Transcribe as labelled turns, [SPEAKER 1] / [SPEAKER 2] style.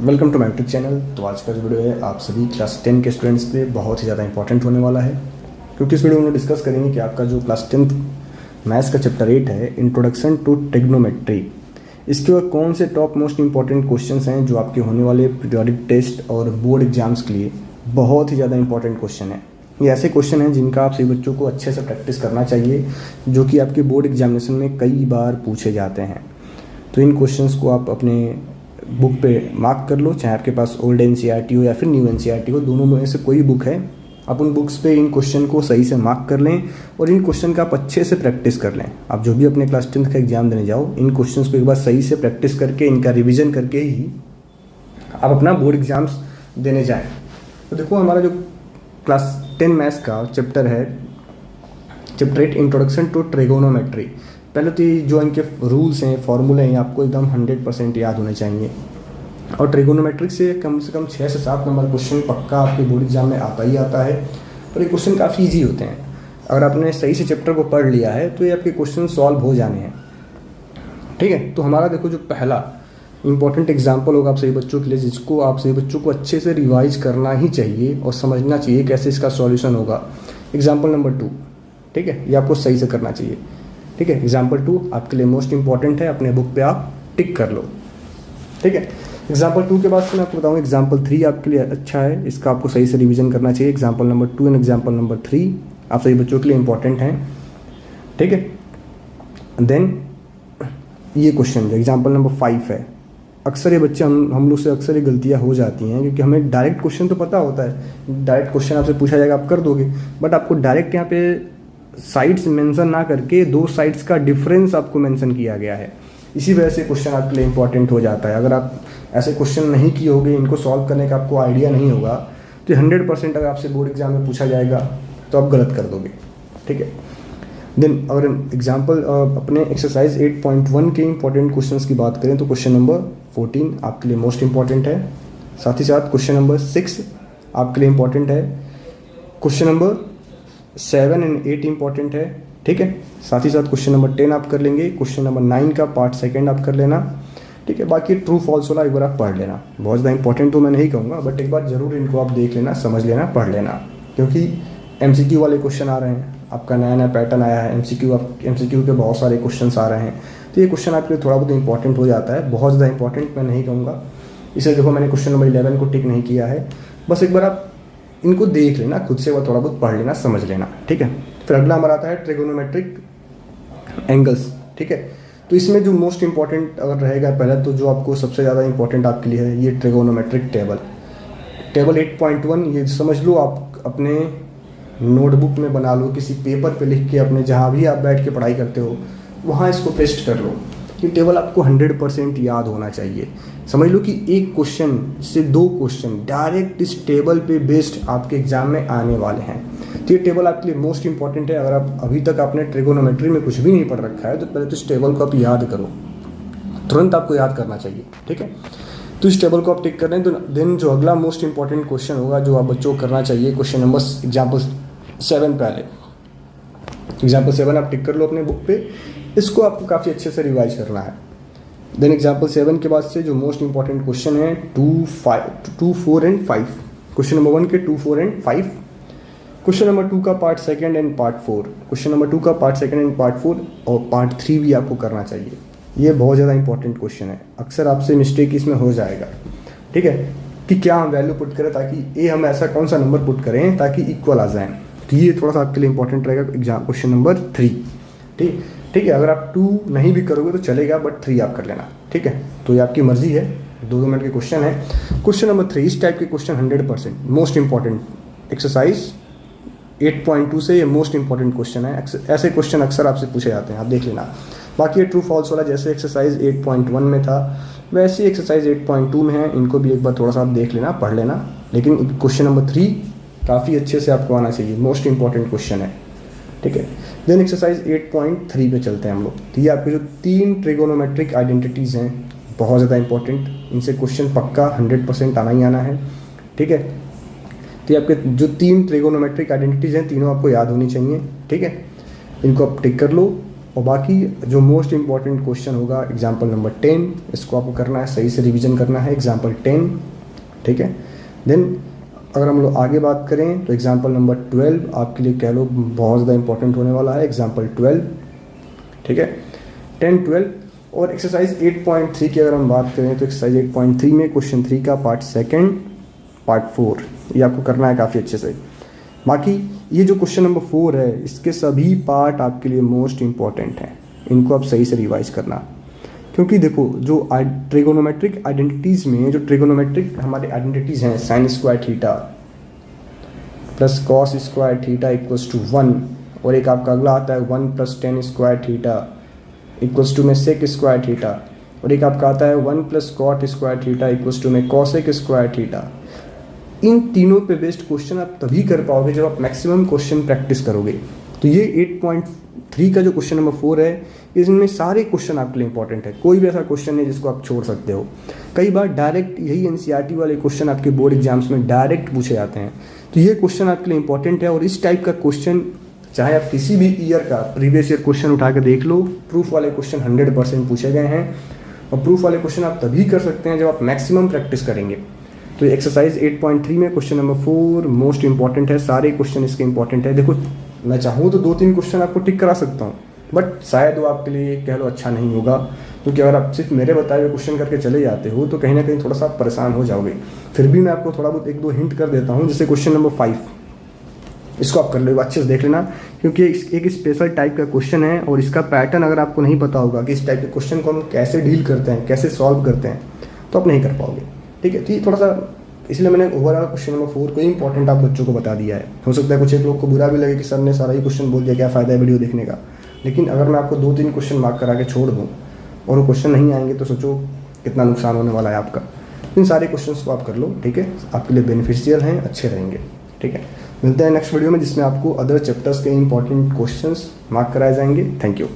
[SPEAKER 1] Welcome to my YouTube channel. तो आज का जो वीडियो है आप सभी क्लास 10 के स्टूडेंट्स पे बहुत ही ज़्यादा इंपॉर्टेंट होने वाला है, क्योंकि इस वीडियो में डिस्कस करेंगे कि आपका जो क्लास 10th मैथ्स का चैप्टर 8 है, इंट्रोडक्शन टू ट्रिग्नोमेट्री, इसके ऊपर कौन से टॉप मोस्ट इंपॉर्टेंट क्वेश्चंस हैं जो आपके होने वाले पीरियोडिक टेस्ट और बोर्ड एग्जाम्स के लिए बहुत ही ज़्यादा इंपॉर्टेंट क्वेश्चन है। ये ऐसे क्वेश्चन हैं जिनका आप सभी बच्चों को अच्छे से प्रैक्टिस करना चाहिए, जो कि आपके बोर्ड एग्जामिनेशन में कई बार पूछे जाते हैं। तो इन क्वेश्चंस को आप अपने बुक पे मार्क कर लो, चाहे आपके पास ओल्ड एनसीईआरटी हो या फिर न्यू एनसीईआरटी हो, दोनों में से कोई बुक है, आप उन बुक्स पे इन क्वेश्चन को सही से मार्क कर लें और इन क्वेश्चन का आप अच्छे से प्रैक्टिस कर लें। आप जो भी अपने क्लास 10th का एग्जाम देने जाओ, इन क्वेश्चंस को एक बार सही से प्रैक्टिस करके इनका रिविजन करके ही आप अपना बोर्ड एग्जाम्स देने जाएँ। तो देखो, हमारा जो क्लास 10 मैथ्स का चैप्टर है, चैप्टर 8 इंट्रोडक्शन टू ट्रिगोनोमेट्री। पहले तो ये जो इनके रूल्स हैं, फॉर्मूले हैं, आपको एकदम 100% याद होने चाहिए। और ट्रिगोनोमेट्रिक से कम 6 से 7 नंबर क्वेश्चन पक्का आपके बोर्ड एग्जाम में आता ही आता है। और ये क्वेश्चन काफ़ी ईजी होते हैं। अगर आपने सही से चैप्टर को पढ़ लिया है तो ये आपके क्वेश्चन सॉल्व हो जाने हैं। ठीक है, तो हमारा देखो जो पहला इंपॉर्टेंट एग्जाम्पल होगा आप सभी बच्चों के लिए, जिसको आप सभी बच्चों को अच्छे से रिवाइज करना ही चाहिए और समझना चाहिए कैसे इसका सॉल्यूशन होगा। एग्जाम्पल नंबर 2, ठीक है, ये आपको सही से करना चाहिए। ठीक है, एग्जाम्पल 2 आपके लिए मोस्ट इंपॉर्टेंट है, अपने बुक पे आप टिक कर लो। ठीक है, एग्जाम्पल 2 के बाद से मैं आपको बताऊँ एग्जाम्पल 3 आपके लिए अच्छा है, इसका आपको सही से रिवीजन करना चाहिए। Example number 2 and example number 3 आप सभी बच्चों के लिए इंपॉर्टेंट हैं। ठीक है, देन ये क्वेश्चन जो एग्जाम्पल नंबर 5 है, अक्सर ये बच्चे हम लोग से अक्सर ये गलतियाँ हो जाती हैं, क्योंकि हमें डायरेक्ट क्वेश्चन तो पता होता है, डायरेक्ट क्वेश्चन आपसे पूछा जाएगा आप कर दोगे, बट आपको डायरेक्ट यहाँ पे साइड्स मेंशन ना करके दो साइड्स का डिफरेंस आपको मेंशन किया गया है। इसी वजह से क्वेश्चन आपके लिए इंपॉर्टेंट हो जाता है। अगर आप ऐसे क्वेश्चन नहीं किए होगे, इनको सॉल्व करने का आपको आइडिया नहीं होगा, तो 100% अगर आपसे बोर्ड एग्जाम में पूछा जाएगा तो आप गलत कर दोगे। ठीक है, देन अगर एग्जाम्पल अपने एक्सरसाइज 8.1 के इंपॉर्टेंट क्वेश्चन की बात करें तो क्वेश्चन नंबर 14 आपके लिए मोस्ट इंपॉर्टेंट है। साथ ही साथ क्वेश्चन नंबर 6 आपके लिए इंपॉर्टेंट है। क्वेश्चन नंबर 7 एंड 8 इंपॉर्टेंट है। ठीक है, साथ ही साथ क्वेश्चन नंबर 10 आप कर लेंगे। क्वेश्चन नंबर 9 का पार्ट सेकंड आप कर लेना। ठीक है, बाकी ट्रू फॉल्स वाला एक बार आप पढ़ लेना। बहुत ज़्यादा इंपॉर्टेंट तो मैं नहीं कहूँगा, बट एक बार ज़रूर इनको आप देख लेना, समझ लेना, पढ़ लेना, क्योंकि MCQ वाले क्वेश्चन आ रहे हैं। आपका नया नया पैटर्न आया है, MCQ के बहुत सारे क्वेश्चन आ रहे हैं, तो ये क्वेश्चन आपके लिए थोड़ा बहुत इंपॉर्टेंट हो जाता है। बहुत ज़्यादा इंपॉर्टेंट मैं नहीं कहूँगा, इसलिए देखो मैंने क्वेश्चन नंबर 11 को टिक नहीं किया है। बस एक बार आप इनको देख लेना, खुद से थोड़ा बहुत पढ़ लेना, समझ लेना। ठीक है, फिर अगला हमारा आता है ट्रिगोनोमेट्रिक एंगल्स। ठीक है, तो इसमें जो मोस्ट इंपॉर्टेंट अगर रहेगा पहले, तो जो आपको सबसे ज़्यादा इंपॉर्टेंट आपके लिए है ये ट्रिगोनोमेट्रिक टेबल 8.1। ये समझ लो, आप अपने नोटबुक में बना लो, किसी पेपर पे लिख के, अपने जहाँ भी आप बैठ के पढ़ाई करते हो वहाँ इसको पेस्ट कर लो। ये टेबल आपको 100% याद होना चाहिए। समझ लो कि एक क्वेश्चन से 2 क्वेश्चन डायरेक्ट इस टेबल पे बेस्ड आपके एग्जाम में आने वाले हैं। तो ये टेबल आपके लिए मोस्ट इंपॉर्टेंट है। अगर आप अभी तक आपने ट्रिगोनोमेट्री में कुछ भी नहीं पढ़ रखा है तो पहले तो इस टेबल को आप याद करो, तुरंत आपको याद करना चाहिए। ठीक है, तो इस टेबल को आप टिक कर लें। तो देन जो अगला मोस्ट इंपॉर्टेंट क्वेश्चन होगा जो आप बच्चों को करना चाहिए, क्वेश्चन नंबर एग्जाम्पल 7 पहले एग्जाम्पल 7 आप टिक कर लो अपने बुक पे। इसको आपको काफ़ी अच्छे से रिवाइज करना है। देन एग्जाम्पल 7 के बाद से जो मोस्ट इंपॉर्टेंट क्वेश्चन है 2, 4 एंड 5। क्वेश्चन नंबर 1 के 2, 4 एंड 5। क्वेश्चन नंबर 2 का part second and part 4। Question number 2 का पार्ट सेकंड एंड पार्ट 4 और पार्ट 3 भी आपको करना चाहिए। ये बहुत ज़्यादा इंपॉर्टेंट क्वेश्चन है, अक्सर आपसे मिस्टेक इसमें हो जाएगा। ठीक है, कि क्या हम वैल्यू पुट करें, ताकि हम ऐसा कौन सा नंबर पुट करें ताकि इक्वल आ जाए। तो ये थोड़ा सा आपके लिए इंपॉर्टेंट रहेगा एग्जाम क्वेश्चन नंबर 3। ठीक है, अगर आप 2 नहीं भी करोगे तो चलेगा, बट 3 आप कर लेना। ठीक है, तो ये आपकी मर्जी है, 2 मिनट के क्वेश्चन है। क्वेश्चन नंबर 3, इस टाइप के क्वेश्चन 100% मोस्ट इंपॉर्टेंट एक्सरसाइज 8.2 से ये मोस्ट इंपॉर्टेंट क्वेश्चन है। ऐसे क्वेश्चन अक्सर आपसे पूछे जाते हैं, आप देख लेना। बाकी ये ट्रू फॉल्स वाला जैसे एक्सरसाइज 8.1 में था वैसे एक्सरसाइज 8.2 में है, इनको भी एक बार थोड़ा सा आप देख लेना, पढ़ लेना। लेकिन क्वेश्चन नंबर 3 काफ़ी अच्छे से आपको आना चाहिए, मोस्ट इंपॉर्टेंट क्वेश्चन है। ठीक है, देन एक्सरसाइज 8.3 पे चलते हैं हम लोग। तो ये आपके जो 3 ट्रिगोनोमेट्रिक आइडेंटिटीज़ हैं बहुत ज़्यादा इंपॉर्टेंट, इनसे क्वेश्चन पक्का 100% आना ही आना है। ठीक है, तो ये आपके जो 3 ट्रिगोनोमेट्रिक आइडेंटिटीज़ हैं तीनों आपको याद होनी चाहिए। ठीक है, इनको आप टिक कर लो। और बाकी जो मोस्ट इंपॉर्टेंट क्वेश्चन होगा एग्जाम्पल नंबर 10, इसको आपको करना है, सही से रिवीजन करना है एग्जाम्पल 10, ठीक है। देन अगर हम लोग आगे बात करें तो एग्जाम्पल नंबर 12 आपके लिए कह लो बहुत ज़्यादा इंपॉर्टेंट होने वाला है, एग्जाम्पल 12, ठीक है, 10, 12। और एक्सरसाइज 8.3 की अगर हम बात करें तो एक्सरसाइज 8.3 में क्वेश्चन 3 का पार्ट 2, पार्ट 4 ये आपको करना है काफ़ी अच्छे से। बाकी ये जो क्वेश्चन नंबर 4 है इसके सभी पार्ट आपके लिए मोस्ट इंपॉर्टेंट हैं, इनको आप सही से रिवाइज करना, क्योंकि देखो जो ट्रिगोनोमेट्रिक आइडेंटिटीज़ में जो ट्रिगोनोमेट्रिक हमारे आइडेंटिटीज़ हैं sine square theta plus cos square theta equals to 1, और एक आपका अगला आता है 1 + tan square theta equals to में सेक स्क्वायर थीटा, और एक आपका आता है 1 + cot square theta equals to में कॉसेक स्क्वायर थीटा। इन तीनों पे बेस्ड क्वेश्चन आप तभी कर पाओगे जब आप मैक्सिमम क्वेश्चन प्रैक्टिस करोगे। तो ये 8.3 का जो क्वेश्चन नंबर 4 है इसमें सारे क्वेश्चन आपके लिए इंपॉर्टेंट है, कोई भी ऐसा क्वेश्चन नहीं जिसको आप छोड़ सकते हो। कई बार डायरेक्ट यही एनसीईआरटी वाले क्वेश्चन आपके बोर्ड एग्जाम्स में डायरेक्ट पूछे जाते हैं, तो ये क्वेश्चन आपके लिए इंपॉर्टेंट है। और इस टाइप का क्वेश्चन चाहे आप किसी भी ईयर का प्रीवियस ईयर क्वेश्चन उठा के देख लो, प्रूफ वाले क्वेश्चन 100% पूछे गए हैं, और प्रूफ वाले क्वेश्चन आप तभी कर सकते हैं जब आप मैक्सिमम प्रैक्टिस करेंगे। तो एक्सरसाइज 8.3 में क्वेश्चन नंबर 4 मोस्ट इंपॉर्टेंट है, सारे क्वेश्चन इसके इंपॉर्टेंट है। देखो मैं चाहूँ तो 2-3 क्वेश्चन आपको टिक करा सकता हूँ, बट शायद वो आपके लिए कह लो अच्छा नहीं होगा, क्योंकि अगर आप सिर्फ मेरे बताए हुए क्वेश्चन करके चले जाते हो तो कहीं ना कहीं थोड़ा सा परेशान हो जाओगे। फिर भी मैं आपको थोड़ा बहुत 1-2 हिंट कर देता हूँ, जैसे क्वेश्चन नंबर 5 इसको आप कर लो, अच्छे से देख लेना, क्योंकि एक स्पेशल टाइप का क्वेश्चन है और इसका पैटर्न अगर आपको नहीं पता होगा कि इस टाइप के क्वेश्चन को हम कैसे डील करते हैं, कैसे सॉल्व करते हैं, तो आप नहीं कर पाओगे, ठीक है। तो ये थोड़ा सा इसलिए मैंने ओवरऑल क्वेश्चन नंबर 4 को इंपॉर्टेंट आप बच्चों को बता दिया है। हो सकता है कुछ एक लोग को बुरा भी लगे कि सर ने सारा ही क्वेश्चन बोल दिया, क्या फ़ायदा है वीडियो देखने का। लेकिन अगर मैं आपको 2-3 क्वेश्चन मार्क करा के छोड़ दूँ और वो क्वेश्चन नहीं आएंगे तो सोचो कितना नुकसान होने वाला है आपका। इन सारे क्वेश्चंस को आप कर लो, ठीक है, आपके लिए बेनिफिशियल हैं, अच्छे रहेंगे, ठीक है। मिलते हैं नेक्स्ट वीडियो में जिसमें आपको अदर चैप्टर्स के इंपॉर्टेंट क्वेश्चंस मार्क कराए जाएंगे। Thank you.